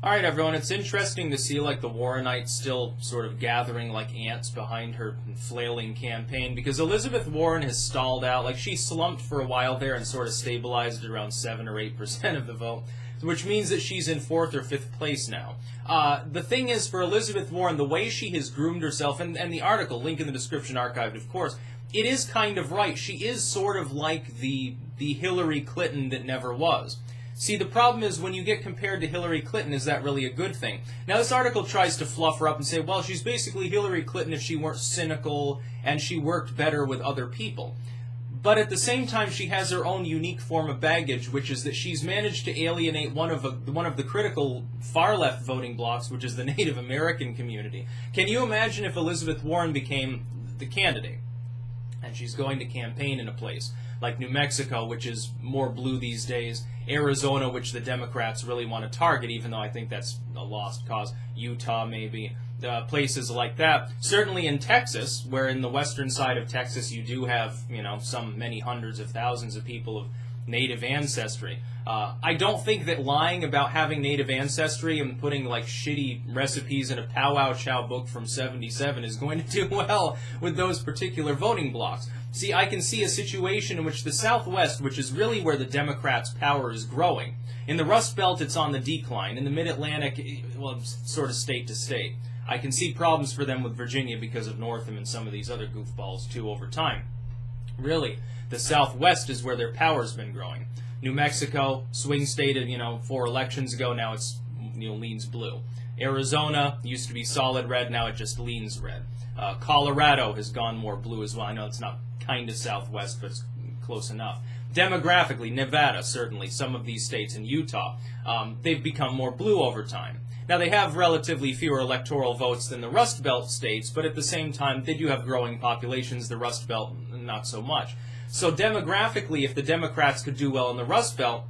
All right, everyone, it's interesting to see like the Warrenites still sort of gathering like ants behind her flailing campaign, because Elizabeth Warren has stalled out. Like, she slumped for a while there and sort of stabilized at around 7 or 8% of the vote, which means that she's in 4th or 5th place now. The thing is, for Elizabeth Warren, the way she has groomed herself, and the article, link in the description, archived, of course, it is kind of right. She is sort of like the Hillary Clinton that never was. See, the problem is when you get compared to Hillary Clinton, is that really a good thing? Now, this article tries to fluff her up and say, well, she's basically Hillary Clinton if she weren't cynical and she worked better with other people. But at the same time, she has her own unique form of baggage, which is that she's managed to alienate one of the critical far-left voting blocs, which is the Native American community. Can you imagine if Elizabeth Warren became the candidate and she's going to campaign in a place like New Mexico, which is more blue these days, Arizona, which the Democrats really want to target, even though I think that's a lost cause, Utah maybe, places like that. Certainly in Texas, where in the western side of Texas you do have, many hundreds of thousands of people of Native ancestry. I don't think that lying about having Native ancestry and putting like shitty recipes in a powwow chow book from '77 is going to do well with those particular voting blocs. See, I can see a situation in which the Southwest, which is really where the Democrats' power is growing, in the Rust Belt it's on the decline. In the Mid-Atlantic, well, it's sort of state to state. I can see problems for them with Virginia because of Northam and some of these other goofballs too over time. Really, the Southwest is where their power's been growing. New Mexico, swing state, 4 elections ago, now it's leans blue. Arizona used to be solid red, now it just leans red. Colorado has gone more blue as well. I know it's not kind of Southwest, but it's close enough. Demographically, Nevada, certainly, some of these states, in Utah, they've become more blue over time. Now, they have relatively fewer electoral votes than the Rust Belt states, but at the same time, they do have growing populations. The Rust Belt, not so much. So demographically, if the Democrats could do well in the Rust Belt,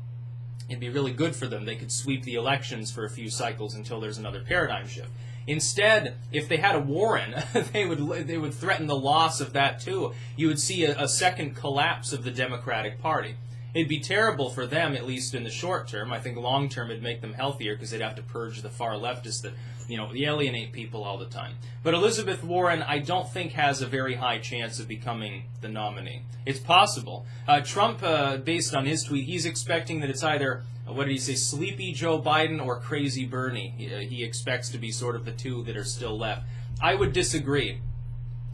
it'd be really good for them. They could sweep the elections for a few cycles until there's another paradigm shift. Instead, if they had a Warren, they would threaten the loss of that too. You would see a second collapse of the Democratic Party. It'd be terrible for them, at least in the short term. I think long term it'd make them healthier because they'd have to purge the far leftists that, alienate people all the time. But Elizabeth Warren, I don't think has a very high chance of becoming the nominee. It's possible. Trump, based on his tweet, he's expecting that it's either, what did he say, sleepy Joe Biden or crazy Bernie. He expects to be sort of the two that are still left. I would disagree.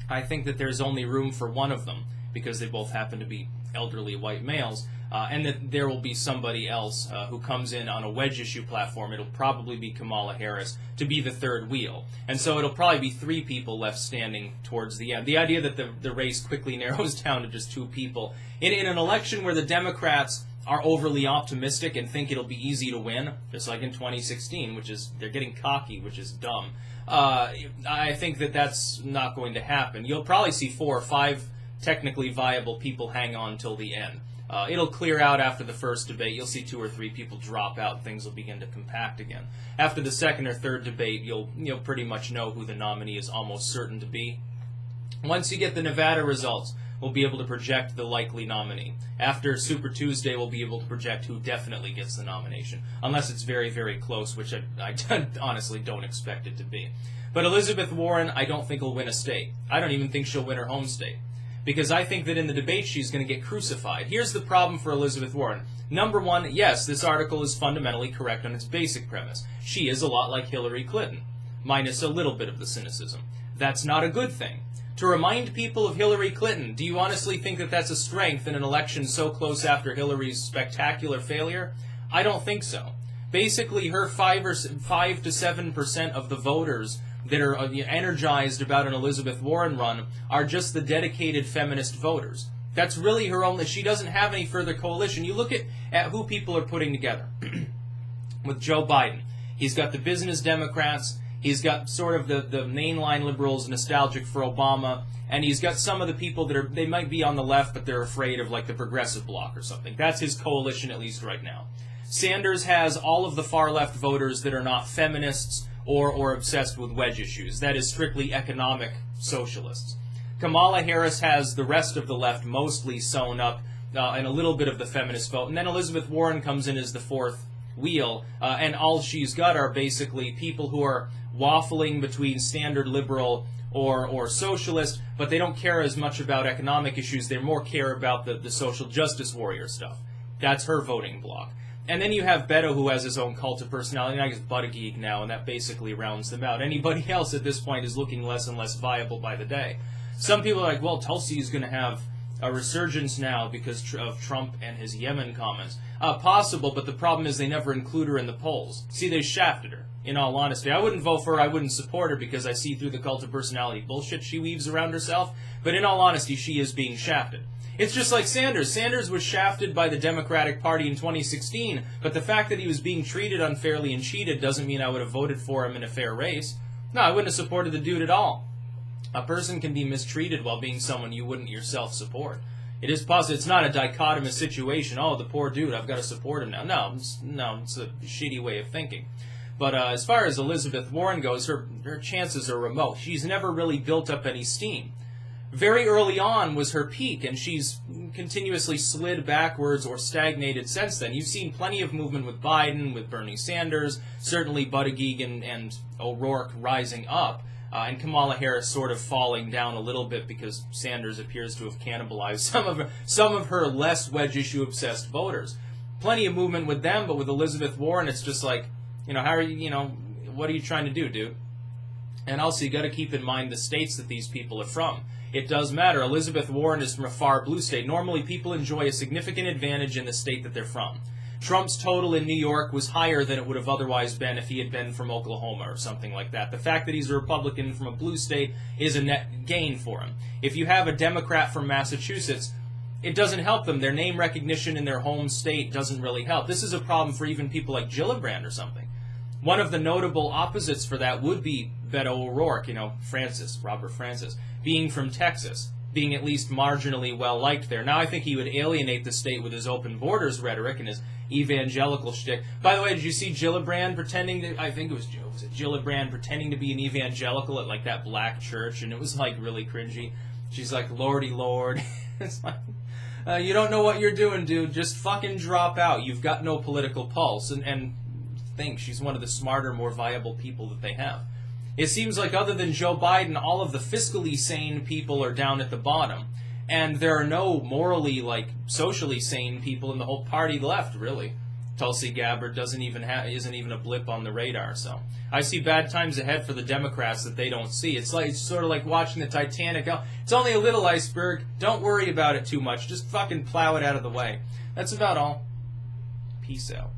I think that there's only room for one of them because they both happen to be elderly white males. And that there will be somebody else who comes in on a wedge issue platform. It'll probably be Kamala Harris to be the third wheel. And so it'll probably be 3 people left standing towards the end. The idea that the race quickly narrows down to just 2 people. In an election where the Democrats are overly optimistic and think it'll be easy to win, just like in 2016, which is, they're getting cocky, which is dumb. I think that that's not going to happen. You'll probably see 4 or 5 technically viable people hang on till the end. It'll clear out after the first debate. You'll see 2 or 3 people drop out. Things will begin to compact again. After the second or third debate, you'll pretty much know who the nominee is almost certain to be. Once you get the Nevada results, we'll be able to project the likely nominee. After Super Tuesday, we'll be able to project who definitely gets the nomination, unless it's very, very close, which I honestly don't expect it to be. But Elizabeth Warren, I don't think will win a state. I don't even think she'll win her home state, because I think that in the debate she's going to get crucified. Here's the problem for Elizabeth Warren. Number one, yes, this article is fundamentally correct on its basic premise. She is a lot like Hillary Clinton, minus a little bit of the cynicism. That's not a good thing. To remind people of Hillary Clinton, do you honestly think that that's a strength in an election so close after Hillary's spectacular failure? I don't think so. Basically, her 5 to 7% of the voters that are energized about an Elizabeth Warren run are just the dedicated feminist voters. That's really her only. She doesn't have any further coalition. You look at who people are putting together. With Joe Biden, he's got the business Democrats, he's got sort of the mainline liberals nostalgic for Obama, and he's got some of the people that they might be on the left, but they're afraid of like the progressive bloc or something. That's his coalition, at least right now. Sanders has all of the far left voters that are not feminists or obsessed with wedge issues. That is strictly economic socialists. Kamala Harris has the rest of the left mostly sewn up and a little bit of the feminist vote. And then Elizabeth Warren comes in as the fourth wheel, and all she's got are basically people who are waffling between standard liberal or socialist, but they don't care as much about economic issues. They more care about the social justice warrior stuff. That's her voting bloc. And then you have Beto, who has his own cult of personality, and I guess Buttigieg now, and that basically rounds them out. Anybody else at this point is looking less and less viable by the day. Some people are like, well, Tulsi is going to have a resurgence now because of Trump and his Yemen comments. Possible, but the problem is they never include her in the polls. See, they shafted her, in all honesty. I wouldn't vote for her, I wouldn't support her because I see through the cult of personality bullshit she weaves around herself, but in all honesty, she is being shafted. It's just like Sanders. Sanders was shafted by the Democratic Party in 2016, but the fact that he was being treated unfairly and cheated doesn't mean I would have voted for him in a fair race. No, I wouldn't have supported the dude at all. A person can be mistreated while being someone you wouldn't yourself support. It is possible. It's not a dichotomous situation. Oh, the poor dude, I've got to support him now. No, it's a shitty way of thinking. But as far as Elizabeth Warren goes, her chances are remote. She's never really built up any steam. Very early on was her peak, and she's continuously slid backwards or stagnated since then. You've seen plenty of movement with Biden, with Bernie Sanders, certainly Buttigieg and O'Rourke rising up, and Kamala Harris sort of falling down a little bit because Sanders appears to have cannibalized some of her less wedge issue obsessed voters. Plenty of movement with them, but with Elizabeth Warren, it's just like, how are you, what are you trying to do, dude? And also, you got to keep in mind the states that these people are from. It does matter. Elizabeth Warren is from a far blue state. Normally, people enjoy a significant advantage in the state that they're from. Trump's total in New York was higher than it would have otherwise been if he had been from Oklahoma or something like that. The fact that he's a Republican from a blue state is a net gain for him. If you have a Democrat from Massachusetts, it doesn't help them. Their name recognition in their home state doesn't really help. This is a problem for even people like Gillibrand or something. One of the notable opposites for that would be Beto O'Rourke, Robert Francis, being from Texas, being at least marginally well-liked there. Now I think he would alienate the state with his open borders rhetoric and his evangelical shtick. By the way, did you see Gillibrand pretending to, I think it was Gillibrand pretending to be an evangelical at like that black church, and it was like really cringy. She's like, Lordy Lord. It's like, you don't know what you're doing, dude. Just fucking drop out. You've got no political pulse. And think she's one of the smarter, more viable people that they have. It seems like other than Joe Biden, all of the fiscally sane people are down at the bottom. And there are no morally, socially sane people in the whole party left, really. Tulsi Gabbard isn't even a blip on the radar, so. I see bad times ahead for the Democrats that they don't see. It's sort of like watching the Titanic. It's only a little iceberg. Don't worry about it too much. Just fucking plow it out of the way. That's about all. Peace out.